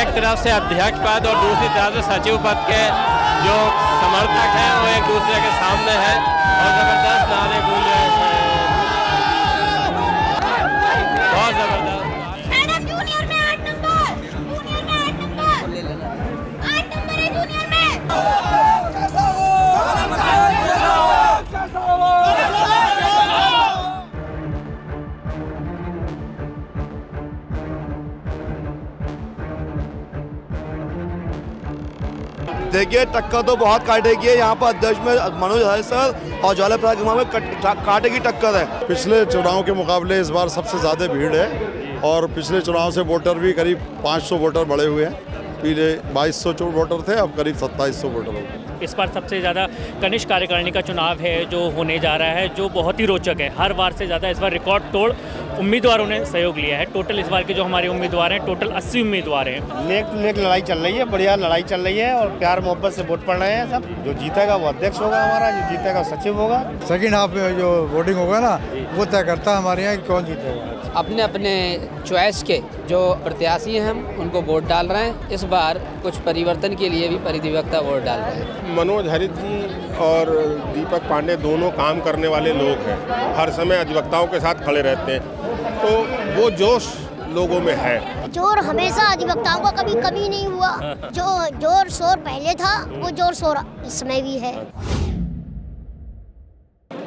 एक तरफ से अध्यक्ष पद और दूसरी तरफ से सचिव पद के जो समर्थक हैं वो एक दूसरे के सामने हैं और जबरदस्त नारे गूंज रहे हैं, बहुत जबरदस्त। मैडम जूनियर में 8 नंबर, जूनियर में 8 नंबर, 8 नंबर है जूनियर में। देखिए टक्कर तो बहुत काटेगी है। यहाँ पर अध्यक्ष में मनोज है सर और ज्वाला प्रसाद गंगवा में कांटे की टक्कर है। पिछले चुनाव के मुकाबले इस बार सबसे ज़्यादा भीड़ है और पिछले चुनाव से वोटर भी करीब 500 वोटर बढ़े हुए हैं। पहले 2200 वोटर थे, अब करीब 2700 वोटर हो गए। इस बार सबसे ज़्यादा कनिष्ठ कार्यकारिणी का चुनाव है जो होने जा रहा है, जो बहुत ही रोचक है। हर बार से ज़्यादा इस बार रिकॉर्ड तोड़ उम्मीदवारों ने सहयोग लिया है। टोटल इस बार के जो हमारे उम्मीदवार हैं, टोटल 80 उम्मीदवार हैं। नेक टू नेक लड़ाई चल रही है, बढ़िया लड़ाई चल रही है और प्यार मोहब्बत से वोट पड़ रहे हैं सब। जो जीतेगा वो अध्यक्ष होगा हमारा, जो जीतेगा सचिव होगा। सेकेंड हाफ में जो वोटिंग होगा ना वो तय करता है हमारे यहाँ कौन जीतेगा। अपने अपने चॉइस के जो प्रत्याशी हैं हम उनको वोट डाल रहे हैं। इस बार कुछ परिवर्तन के लिए भी परिधिवक्ता वोट डाल रहे हैं। मनोज हरित जी और दीपक पांडे दोनों काम करने वाले लोग हैं, हर समय अधिवक्ताओं के साथ खड़े रहते हैं, तो वो जोश लोगों में है। जोर हमेशा अधिवक्ताओं का कभी कमी नहीं हुआ। जो जोर शोर पहले था वो जोर शोर इसमें भी है।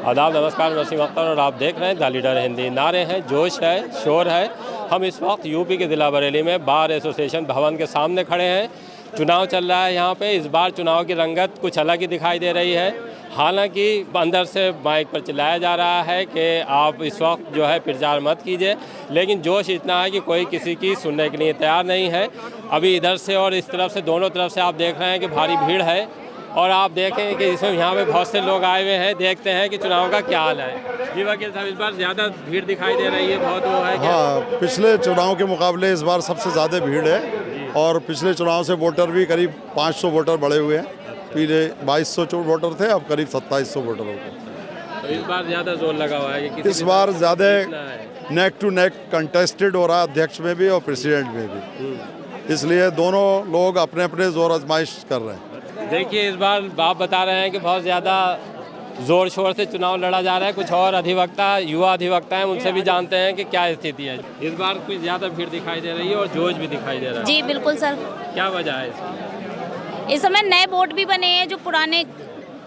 आदाब, नमस्कार, मैं वसीम अख्तर और आप देख रहे हैं द लीडर हिंदी। नारे हैं, जोश है, शोर है। हम इस वक्त यूपी के ज़िला बरेली में बार एसोसिएशन भवन के सामने खड़े हैं। चुनाव चल रहा है यहाँ पे। इस बार चुनाव की रंगत कुछ अलग ही दिखाई दे रही है। हालांकि अंदर से माइक पर चिल्लाया जा रहा है कि आप इस वक्त जो है प्रचार मत कीजिए, लेकिन जोश इतना है कि कोई किसी की सुनने के लिए तैयार नहीं है। अभी इधर से और इस तरफ से, दोनों तरफ से आप देख रहे हैं कि भारी भीड़ है और आप देखें कि इसमें यहाँ पे बहुत से लोग आए हुए हैं। देखते हैं कि चुनाव का क्या हाल है। जी वकील साहब, इस बार ज़्यादा भीड़ दिखाई दे रही है, बहुत वो है क्या? हाँ, पिछले चुनाव के मुकाबले इस बार सबसे ज़्यादा भीड़ है और पिछले चुनाव से वोटर भी करीब 500 वोटर बढ़े हुए हैं। पहले 2200 वोटर थे, अब करीब 2700 वोटर हो गए। तो इस बार ज़्यादा जोर लगा हुआ है कि इस बार ज़्यादा नेक टू नेक कंटेस्टेड हो रहा है, अध्यक्ष में भी और प्रेसिडेंट में भी। इसलिए दोनों लोग अपने अपने जोर आजमाइश कर रहे हैं। देखिए, इस बार आप बता रहे हैं कि बहुत ज़्यादा ज़ोर शोर से चुनाव लड़ा जा रहा है। कुछ और अधिवक्ता, युवा अधिवक्ता हैं, उनसे भी जानते हैं कि क्या स्थिति है। इस बार कुछ ज़्यादा भीड़ दिखाई दे रही है और जोश भी दिखाई दे रहा है। जी बिल्कुल सर। क्या वजह है इसकी? इस समय नए बोर्ड भी बने हैं, जो पुराने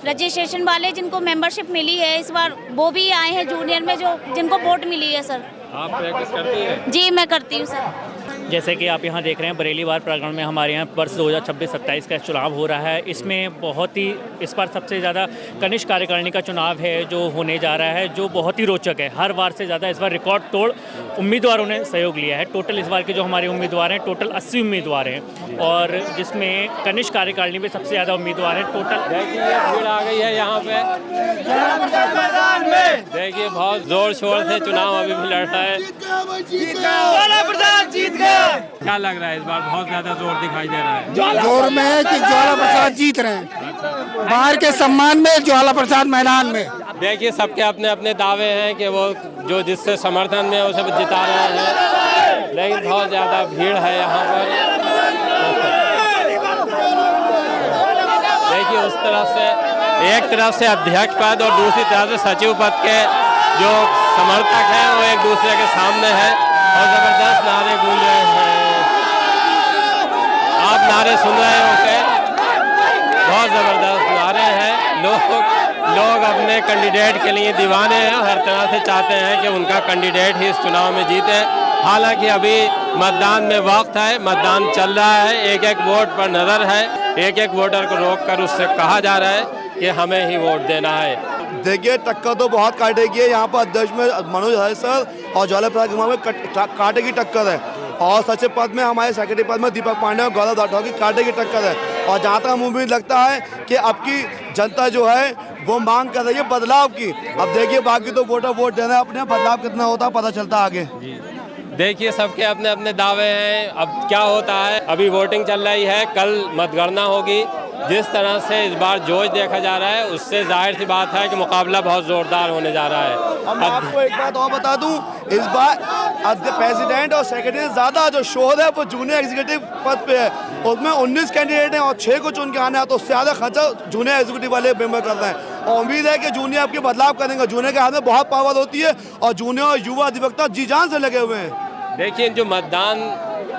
रजिस्ट्रेशन वाले जिनको मेंबरशिप मिली है इस बार वो भी आए हैं जूनियर में, जो जिनको वोट मिली है सर। आप प्रैक्टिस करती हैं? जी मैं करती हूँ सर। जैसे कि आप यहाँ देख रहे हैं, बरेली वार प्रांगण में हमारे यहाँ वर्ष 2026-27 का चुनाव हो रहा है। इसमें बहुत ही इस बार सबसे ज़्यादा कनिष्ठ कार्यकारिणी का चुनाव है जो होने जा रहा है, जो बहुत ही रोचक है। हर बार से ज़्यादा इस बार रिकॉर्ड तोड़ उम्मीदवारों ने सहयोग लिया है। टोटल इस बार के जो हमारे उम्मीदवार हैं, टोटल 80 उम्मीदवार हैं और जिसमें कनिष्ठ कार्यकारिणी में सबसे ज़्यादा उम्मीदवार हैं। टोटल देखिए भीड़ आ गई है यहाँ पे। देखिए बहुत जोर शोर से चुनाव अभी भी लड़ रहा है। क्या लग रहा है इस बार? बहुत ज्यादा जोर दिखाई दे रहा है। जोर में है कि ज्वाला प्रसाद जीत रहे हैं। बाहर के सम्मान में ज्वाला प्रसाद मैदान में। देखिए सबके अपने अपने दावे हैं कि वो जो जिससे समर्थन में उसे जिता रहे हैं, लेकिन बहुत ज़्यादा भीड़ है यहाँ पर। देखिए उस तरफ से, एक तरफ से अध्यक्ष पद और दूसरी तरफ से सचिव पद के जो समर्थक हैं वो एक दूसरे के सामने हैं और ज़बरदस्त नारे गूंज रहे हैं। आप नारे सुन रहे हो क्या? बहुत ज़बरदस्त नारे हैं। लोग अपने कैंडिडेट के लिए दीवाने हैं, हर तरह से चाहते हैं कि उनका कैंडिडेट ही इस चुनाव में जीते। हालांकि अभी मतदान में वक्त है, मतदान चल रहा है, एक एक वोट पर नज़र है। एक एक वोटर को रोककर उससे कहा जा रहा है कि हमें ही वोट देना है। देखिए टक्कर तो बहुत काटेगी है। यहाँ पर अध्यक्ष में मनोज है सर और ज्वाला प्रसाद गंगवा में कांटे की टक्कर है और सचिव पद में हमारे सेक्रेटरी पद में दीपक पांडे और गौरव राठौर की कांटे की टक्कर है। और जहाँ तक हमें उम्मीद लगता है कि अब की जनता जो है वो मांग कर रही है बदलाव की। अब देखिए बाकी तो वोटर वोट देना है अपने, बदलाव कितना होता है पता चलता आगे। देखिए सबके अपने अपने दावे हैं। अब क्या होता है, अभी वोटिंग चल रही है, कल मतगणना होगी। जिस तरह से इस बार जोश देखा जा रहा है उससे जाहिर सी बात है कि मुकाबला बहुत ज़ोरदार होने जा रहा है। अब मैं आपको एक बात और बता दूं, इस बार प्रेसिडेंट और सेक्रेटरी से ज़्यादा जो शोर है वो जूनियर एग्जीक्यूटिव पद पे है। उसमें 19 कैंडिडेट हैं और 6 को चुन के आना है, तो उससे ज़्यादा खर्चा जूनियर एग्जीक्यूटिव वाले मेंबर कर रहे हैं। और उम्मीद है कि जूनियर आपके बदलाव करेंगे। जूनियर के हाथ में बहुत पावर होती है और जूनियर और युवा अधिवक्ता जी जान से लगे हुए हैं। देखिए, जो मतदान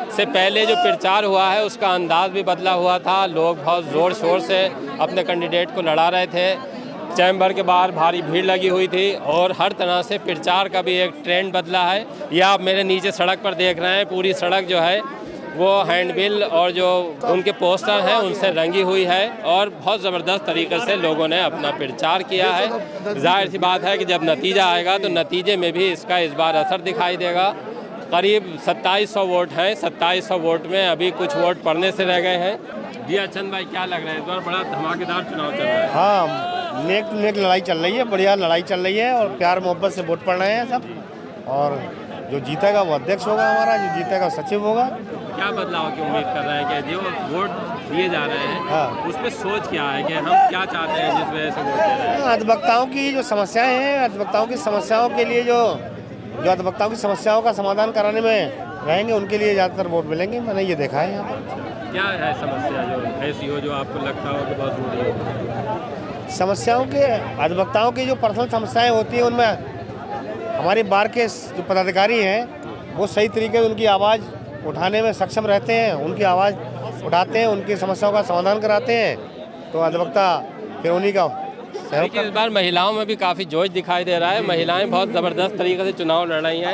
से पहले जो प्रचार हुआ है उसका अंदाज भी बदला हुआ था। लोग बहुत ज़ोर शोर से अपने कैंडिडेट को लड़ा रहे थे। चैम्बर के बाहर भारी भीड़ लगी हुई थी और हर तरह से प्रचार का भी एक ट्रेंड बदला है। यह आप मेरे नीचे सड़क पर देख रहे हैं, पूरी सड़क जो है वो हैंडबिल और जो उनके पोस्टर हैं उनसे रंगी हुई है और बहुत ज़बरदस्त तरीके से लोगों ने अपना प्रचार किया है। जाहिर सी बात है कि जब नतीजा आएगा तो नतीजे में भी इसका इस बार असर दिखाई देगा। करीब 2700 वोट हैं। 2700 वोट में अभी कुछ वोट पड़ने से रह गए हैं। जी चंद भाई, क्या लग रहा है इस बार बड़ा धमाकेदार चुनाव चल रहा है? हाँ, नेक टू नेक लड़ाई चल रही है, बढ़िया लड़ाई चल रही है और प्यार मोहब्बत से वोट पड़ रहे हैं सब। और जो जीतेगा वो अध्यक्ष होगा हमारा, जो जीतेगा सचिव होगा। क्या बदलाव की उम्मीद कर रहे हैं कि जो वोट दिए जा रहे हैं हाँ, उसमें सोच क्या है कि हम क्या चाहते हैं जिस वजह से वोट दे रहे हैं? अधिवक्ताओं की जो समस्याएं हैं, अधिवक्ताओं की समस्याओं के लिए जो अधिवक्ताओं की समस्याओं का समाधान कराने में रहेंगे उनके लिए ज़्यादातर वोट मिलेंगे। मैंने ये देखा है यहाँ पर। क्या है समस्या जो ऐसी हो जो आपको लगता हो कि बहुत जरूरी हो? समस्याओं के अधिवक्ताओं की जो पर्सनल समस्याएं होती हैं उनमें हमारे बार के जो पदाधिकारी हैं वो सही तरीके से उनकी आवाज़ उठाने में सक्षम रहते हैं, उनकी आवाज़ उठाते हैं, उनकी समस्याओं का समाधान कराते हैं, तो अधिवक्ता फिर उन्हीं का। लेकिन इस बार महिलाओं में भी काफ़ी जोश दिखाई दे रहा है। महिलाएं बहुत ज़बरदस्त तरीके से चुनाव लड़ रही हैं।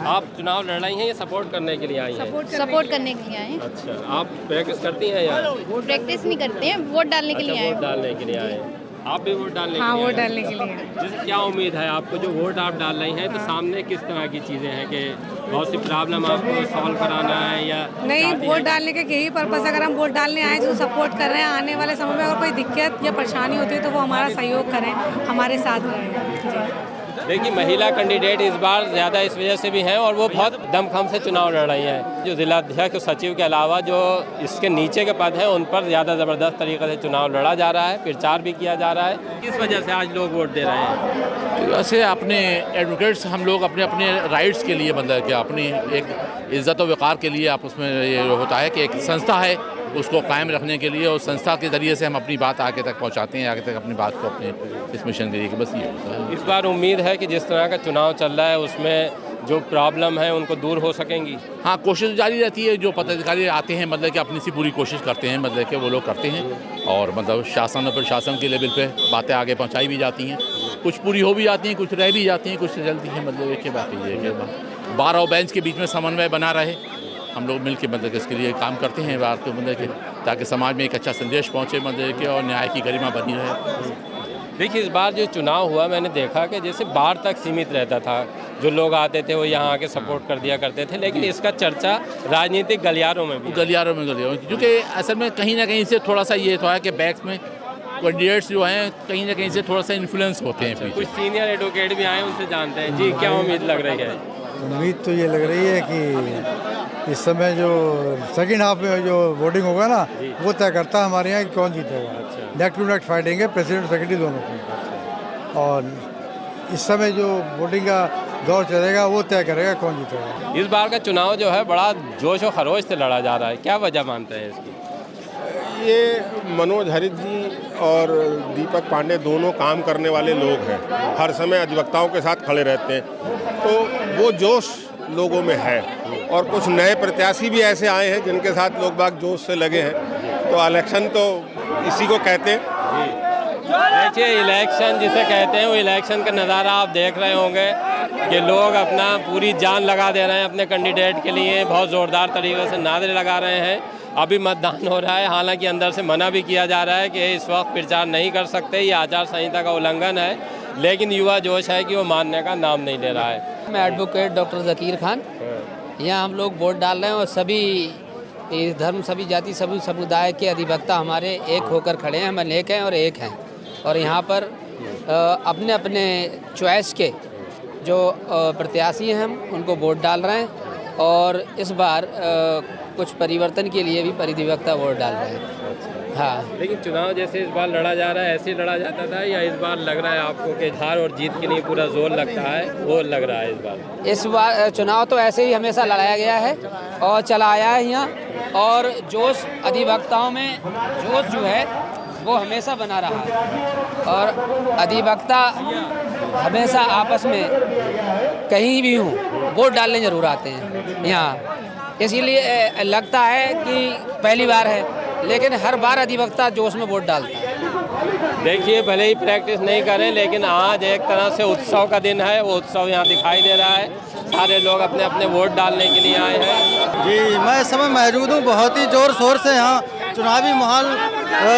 आप चुनाव लड़ रही हैं या सपोर्ट करने के लिए आई हैं? सपोर्ट करने के लिए आए हैं। अच्छा, आप प्रैक्टिस करती हैं या? प्रैक्टिस नहीं करते हैं, वोट डालने के लिए आए वोट डालने के लिए आए हैं। आप भी वोट डालने हाँ, के लिए वोट आए? डालने के लिए। जैसे क्या उम्मीद है आपको, जो वोट आप डाल रही हैं तो सामने किस तरह की चीज़ें हैं कि बहुत सी प्रॉब्लम आपको सॉल्व कराना है या नहीं? वोट डालने के यही पर्पज़, अगर हम वोट डालने आए जो सपोर्ट कर रहे हैं, आने वाले समय में अगर कोई दिक्कत या परेशानी होती है तो वो हमारा सहयोग करें, हमारे साथ रहें। देखिए, महिला कैंडिडेट इस बार ज़्यादा इस वजह से भी हैं और वो बहुत दमखम से चुनाव लड़ रही हैं। जो जिलाध्यक्ष सचिव के अलावा जो इसके नीचे के पद हैं उन पर ज़्यादा ज़बरदस्त तरीके से चुनाव लड़ा जा रहा है, प्रचार भी किया जा रहा है। किस वजह से आज लोग वोट दे रहे हैं? वैसे अपने एडवोकेट्स हम लोग अपने अपने राइट्स के लिए, मतलब कि अपनी एक इज़्ज़त और वक़ार के लिए आप उसमें ये होता है कि एक संस्था है उसको कायम रखने के लिए और संस्था के ज़रिए से हम अपनी बात आगे तक पहुंचाते हैं, आगे तक अपनी बात को अपने इस मिशन के लिए, बस ये होता है। इस बार उम्मीद है कि जिस तरह का चुनाव चल रहा है उसमें जो प्रॉब्लम है उनको दूर हो सकेंगी? हाँ, कोशिश जारी रहती है। जो पदाधिकारी आते हैं मतलब कि अपनी सी पूरी कोशिश करते हैं, मतलब कि वो लोग करते हैं और मतलब शासन और प्रशासन के लेवल पे बातें आगे पहुंचाई भी जाती हैं। कुछ पूरी हो भी जाती हैं, कुछ रह भी जाती हैं, कुछ जल्दी हैं। मतलब एक बात ये है कि बार और बेंच के बीच में समन्वय बना रहे। हम लोग मिल के मतलब इसके लिए काम करते हैं बार तो मतलब कि ताकि समाज में एक अच्छा संदेश पहुँचे, मतलब कि और न्याय की गरिमा बनी रहे। देखिए, इस बार जो चुनाव हुआ मैंने देखा कि जैसे बाहर तक सीमित रहता था, जो लोग आते थे वो यहाँ आके सपोर्ट कर दिया करते थे, लेकिन इसका चर्चा राजनीतिक गलियारों में भी, गलियारों में क्योंकि असल में कहीं ना कहीं से थोड़ा सा ये था कि बैक्स में कैंडिडेट्स जो हैं कहीं ना कहीं से थोड़ा सा इन्फ्लुएंस होते हैं। कुछ सीनियर एडवोकेट भी आए, उनसे जानते हैं। जी, क्या उम्मीद लग रही है? उम्मीद तो ये लग रही है कि इस समय जो सेकंड हाफ में जो वोटिंग होगा ना वो तय करता है हमारे यहाँ कि कौन जीतेगा। नेक टू नेक फाइटिंग है प्रेसिडेंट सेक्रेटरी दोनों की, और इस समय जो वोटिंग का दौर चलेगा वो तय करेगा कौन जीतेगा। इस बार का चुनाव जो है बड़ा जोश और खरोश से लड़ा जा रहा है, क्या वजह मानते हैं इसकी? ये मनोज हरित जी और दीपक पांडे दोनों काम करने वाले लोग हैं, हर समय अधिवक्ताओं के साथ खड़े रहते हैं, तो वो जोश लोगों में है। और कुछ नए प्रत्याशी भी ऐसे आए हैं जिनके साथ लोग बाग जोश से लगे हैं। तो इलेक्शन तो इसी को कहते हैं। देखिए, इलेक्शन जिसे कहते हैं वो इलेक्शन का नज़ारा आप देख रहे होंगे कि लोग अपना पूरी जान लगा दे रहे हैं अपने कैंडिडेट के लिए, बहुत ज़ोरदार तरीके से नारे लगा रहे हैं। अभी मतदान हो रहा है, हालांकि अंदर से मना भी किया जा रहा है कि इस वक्त प्रचार नहीं कर सकते, ये आचार संहिता का उल्लंघन है, लेकिन युवा जोश है कि वो मानने का नाम नहीं ले रहा है। मैं एडवोकेट डॉक्टर ज़कीर खान, यहाँ हम लोग वोट डाल रहे हैं और सभी धर्म, सभी जाति, सभी समुदाय के अधिवक्ता हमारे एक होकर खड़े हैं। हम अनेक हैं और एक हैं, और यहाँ पर अपने अपने चॉइस के जो प्रत्याशी हैं हम उनको वोट डाल रहे हैं और इस बार कुछ परिवर्तन के लिए भी परिधिवक्ता वोट डाल रहे हैं। हाँ। लेकिन चुनाव जैसे इस बार लड़ा जा रहा है ऐसे लड़ा जाता था या इस बार लग रहा है आपको कि हार और जीत के लिए पूरा जोर लगता है वो लग रहा है इस बार? इस बार चुनाव तो ऐसे ही हमेशा लड़ाया गया है और चला आया है यहाँ, और जोश अधिवक्ताओं में जोश जो है वो हमेशा बना रहा है, और अधिवक्ता हमेशा आपस में कहीं भी हों वोट डालने जरूर आते हैं यहाँ। इसीलिए लगता है कि पहली बार है, लेकिन हर बार अधिवक्ता जोश में वोट डालता है। देखिए भले ही प्रैक्टिस नहीं करें, लेकिन आज एक तरह से उत्सव का दिन है, वो उत्सव यहाँ दिखाई दे रहा है। सारे लोग अपने अपने वोट डालने के लिए आए हैं। जी, मैं इस समय मौजूद हूँ। बहुत ही ज़ोर शोर से यहाँ चुनावी माहौल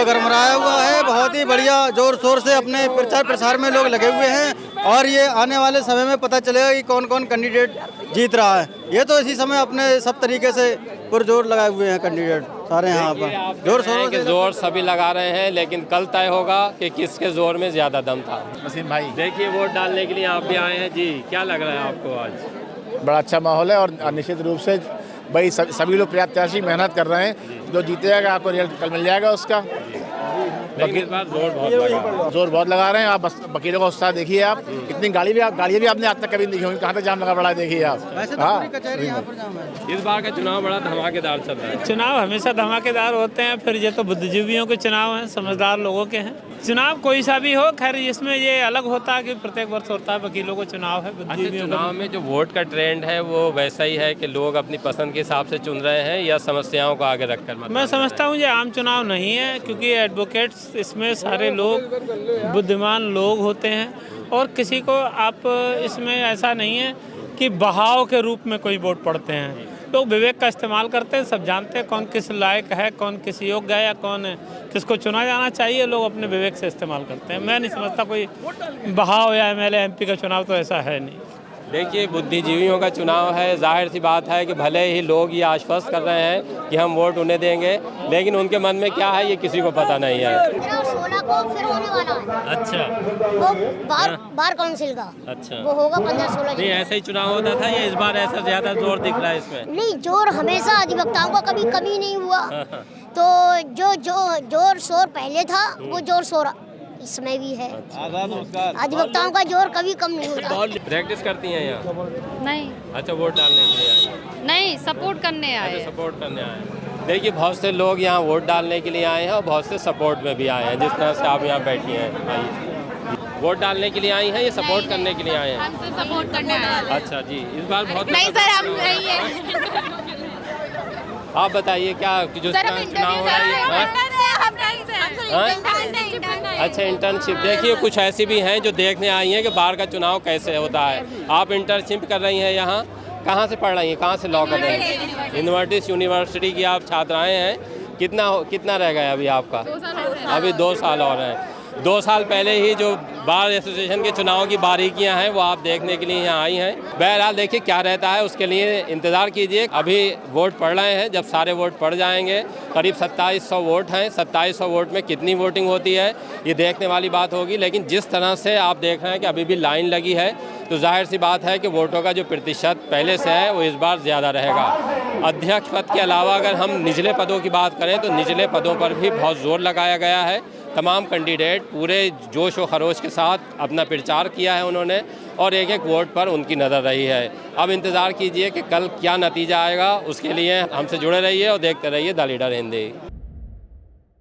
गरमाया हुआ है। बहुत ही बढ़िया ज़ोर शोर से अपने प्रचार प्रसार में लोग लगे हुए हैं, और ये आने वाले समय में पता चलेगा कि कौन कौन कैंडिडेट जीत रहा है। ये तो इसी समय अपने सब तरीके से पुरजोर लगाए हुए हैं कैंडिडेट सारे यहाँ पर। जोर शोर के जोर सभी लगा रहे हैं, लेकिन कल तय होगा कि किसके जोर में ज़्यादा दम था। वसीम भाई, देखिए वोट डालने के लिए आप भी आए हैं जी, क्या लग रहा है आपको आज? बड़ा अच्छा माहौल है, और निश्चित रूप से भाई सभी लोग प्रत्याशी मेहनत कर रहे हैं। जो जीतेगा आपको रिजल्ट कल मिल जाएगा उसका। लेकिन इस बार जोर बहुत लगा रहे हैं। आप बस वकीलों का उत्साह देखिए। आप इतनी गाड़ियाँ भी आपने आज तक कभी नहीं देखी होंगी। कहाँ तक जाम लगा पड़ा है देखिए आप। हाँ, इस बार का चुनाव बड़ा धमाकेदार चल रहा है। चुनाव हमेशा धमाकेदार होते हैं, फिर ये तो बुद्धिजीवियों के चुनाव हैं, समझदार लोगों के हैं। चुनाव कोई सा भी हो, खैर इसमें ये अलग होता है कि प्रत्येक वर्ष होता है, वकीलों को चुनाव है, बुद्धिजीवियों चुनाव में जो वोट का ट्रेंड है वो वैसा ही है कि लोग अपनी पसंद के हिसाब से चुन रहे हैं या समस्याओं को आगे रखकर? मैं समझता हूँ ये आम चुनाव नहीं है, क्योंकि एडवोकेट्स इसमें सारे लोग बुद्धिमान लोग होते हैं, और किसी को आप इसमें ऐसा नहीं है कि बहाव के रूप में कोई वोट पड़ते हैं। लोग विवेक का इस्तेमाल करते हैं, सब जानते हैं कौन किस लायक है, कौन किस योग्य है, या कौन किसको चुना जाना चाहिए। लोग अपने विवेक से इस्तेमाल करते हैं। मैं नहीं समझता कोई बहाव या MLA MP का चुनाव तो ऐसा है नहीं। देखिए बुद्धिजीवियों का चुनाव है, जाहिर सी बात है कि भले ही लोग ये आश्वस्त कर रहे हैं कि हम वोट उन्हें देंगे, लेकिन उनके मन में क्या है ये किसी को पता नहीं है। 16 को फिर होने वाला है। अच्छा, वो बार काउंसिल का। अच्छा, वो होगा 15-16 नहीं ऐसा ही चुनाव होता था या इस बार ऐसा ज्यादा जोर दिख रहा है इसमें? नहीं, जोर हमेशा अधिवक्ताओं का कभी कमी नहीं हुआ। तो जो जोर शोर पहले था वो जोर शोर इसमें भी है। अधिवक्ताओं का जोर कभी कम नहीं होता। प्रैक्टिस करती हैं यहाँ? नहीं। अच्छा, वोट डालने के लिए आई? नहीं, सपोर्ट करने आए। अच्छा, सपोर्ट करने आए। देखिए बहुत से लोग यहाँ वोट डालने के लिए आए हैं और बहुत से सपोर्ट में भी आए हैं, जिस तरह से आप यहाँ बैठी हैं। आइए, वोट डालने के लिए आई हैं या सपोर्ट करने के लिए आए हैं? हम सिर्फ सपोर्ट करने आए हैं। अच्छा जी, इस बार बहुत नहीं सर, हम नहीं है। आप बताइए क्या जो चुनाव हो रहा है? अच्छा, इंटर्नशिप। देखिए कुछ ऐसी भी हैं जो देखने आई हैं कि बाहर का चुनाव कैसे होता है। आप इंटर्नशिप कर रही हैं यहाँ, कहाँ से पढ़ रही हैं, कहाँ से लॉ कर रही हैं? यूनिवर्सिटी की आप छात्राएं हैं। कितना रह गया अभी आपका? अभी 2 साल और हैं। 2 साल पहले ही जो बार एसोसिएशन के चुनाव की बारीकियां हैं वो आप देखने के लिए यहाँ आई हैं। बहरहाल देखिए क्या रहता है, उसके लिए इंतज़ार कीजिए। अभी वोट पड़ रहे हैं, जब सारे वोट पड़ जाएंगे, करीब 2700 वोट हैं। 2700 वोट में कितनी वोटिंग होती है ये देखने वाली बात होगी। लेकिन जिस तरह से आप देख रहे हैं कि अभी भी लाइन लगी है, तो जाहिर सी बात है कि वोटों का जो प्रतिशत पहले से है वो इस बार ज़्यादा रहेगा। अध्यक्ष पद के अलावा अगर हम निचले पदों की बात करें तो निचले पदों पर भी बहुत जोर लगाया गया है। तमाम कैंडिडेट पूरे जोश व खरोश के साथ अपना प्रचार किया है उन्होंने, और एक एक वोट पर उनकी नज़र रही है। अब इंतज़ार कीजिए कि कल क्या नतीजा आएगा, उसके लिए हमसे जुड़े रहिए और देखते रहिए द लीडर हिंदी।